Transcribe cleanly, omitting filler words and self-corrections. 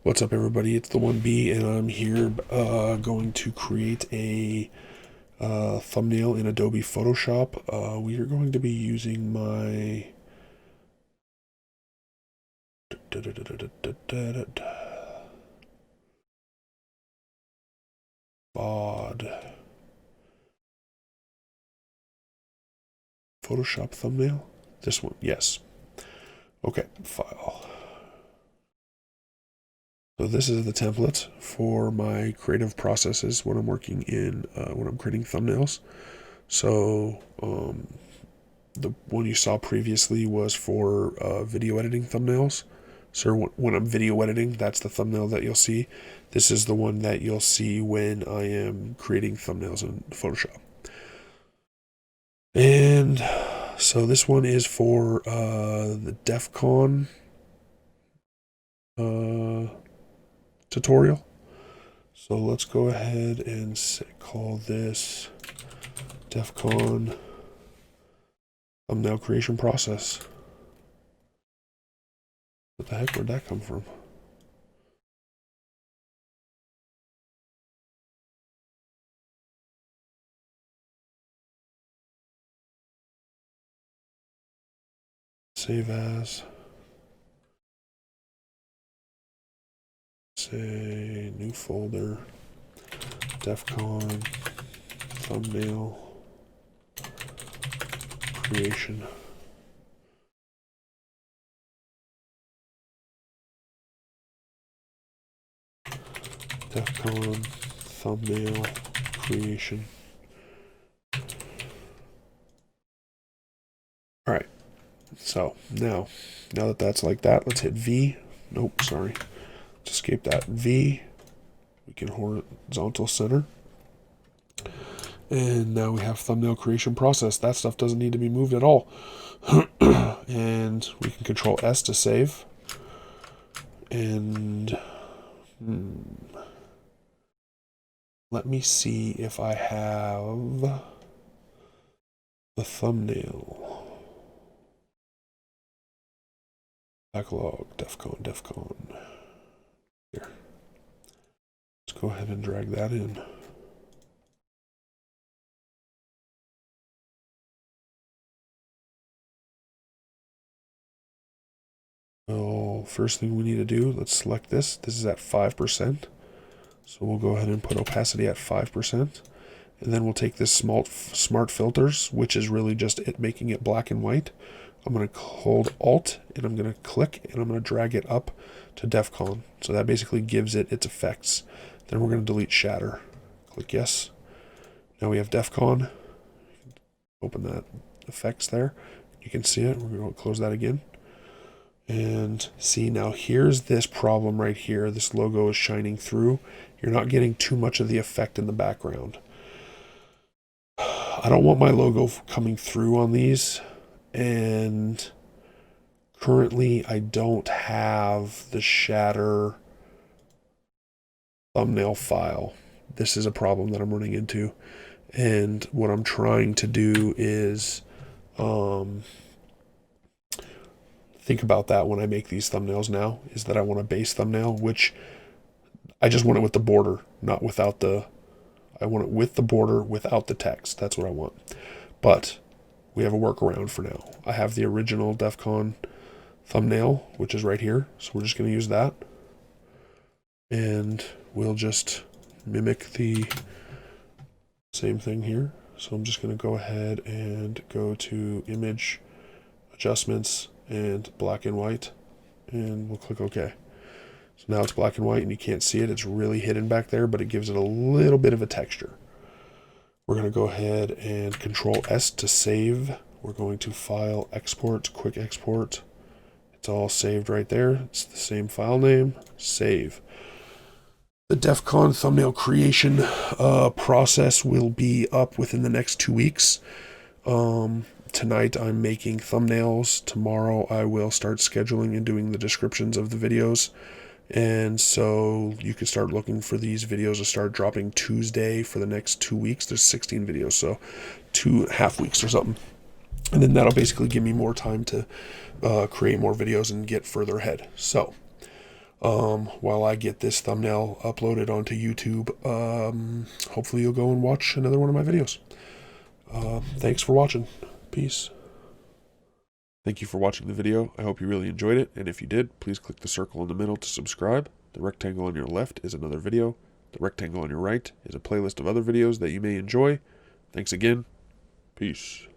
What's up, everybody? It's the 1B, and I'm here going to create a thumbnail in Adobe Photoshop. We are going to be using my BOD Photoshop thumbnail. This one, yes. Okay, file. So this is the template for my creative processes when I'm working in, when I'm creating thumbnails. So the one you saw previously was for video editing thumbnails. So when I'm video editing, that's the thumbnail that you'll see. This is the one that you'll see when I am creating thumbnails in Photoshop. And so this one is for the DEF CON tutorial. So let's go ahead and call this DEF CON thumbnail creation process. What the heck, where'd that come from? Save as. Say new folder. DEF CON thumbnail creation. DEF CON thumbnail creation. All right. So now that that's like that, let's hit V. Nope, sorry. Let's escape that. V. We can horizontal center. And now we have thumbnail creation process. That stuff doesn't need to be moved at all. And we can control S to save. And let me see if I have the thumbnail. Backlog, DEF CON. Here. Let's go ahead and drag that in. So first thing we need to do, let's select this. This is at 5%. So we'll go ahead and put opacity at 5%. And then we'll take this smart filters, which is really just it making it black and white. I'm going to hold Alt and I'm going to click and I'm going to drag it up to DEF CON. So that basically gives it its effects. Then we're going to delete shatter. Click yes. Now we have DEF CON. Open that effects there. You can see it. We're going to close that again. And see, now here's this problem right here. This logo is shining through. You're not getting too much of the effect in the background. I don't want my logo coming through on these. And currently I don't have the shatter thumbnail file. This is a problem that I'm running into. And what I'm trying to do is think about that when I make these thumbnails now, is that I want a base thumbnail, which I just want it with the border, not without the, I want it with the border without the text. That's what I want. But we have a workaround for now. I have the original DEF CON thumbnail, which is right here. So we're just going to use that. And we'll just mimic the same thing here. So I'm just going to go ahead and go to Image, Adjustments, and Black and White. And we'll click OK. So now it's black and white and you can't see it. It's really hidden back there, but it gives it a little bit of a texture. We're going to go ahead and Control S to save. We're going to File, Export, Quick Export. It's all saved right there. It's the same file name. Save. The DEF CON thumbnail creation process will be up within the next 2 weeks. Tonight I'm making thumbnails. Tomorrow I will start scheduling and doing the descriptions of the videos. And so you can start looking for these videos to start dropping Tuesday for the next 2 weeks. There's 16 videos, so 2.5 weeks or something. And then that'll basically give me more time to create more videos and get further ahead. So while I get this thumbnail uploaded onto YouTube. Hopefully you'll go and watch another one of my videos. Thanks for watching. Peace. Thank you for watching the video. I hope you really enjoyed it, and if you did, please click the circle in the middle to subscribe. The rectangle on your left is another video. The rectangle on your right is a playlist of other videos that you may enjoy. Thanks again. Peace.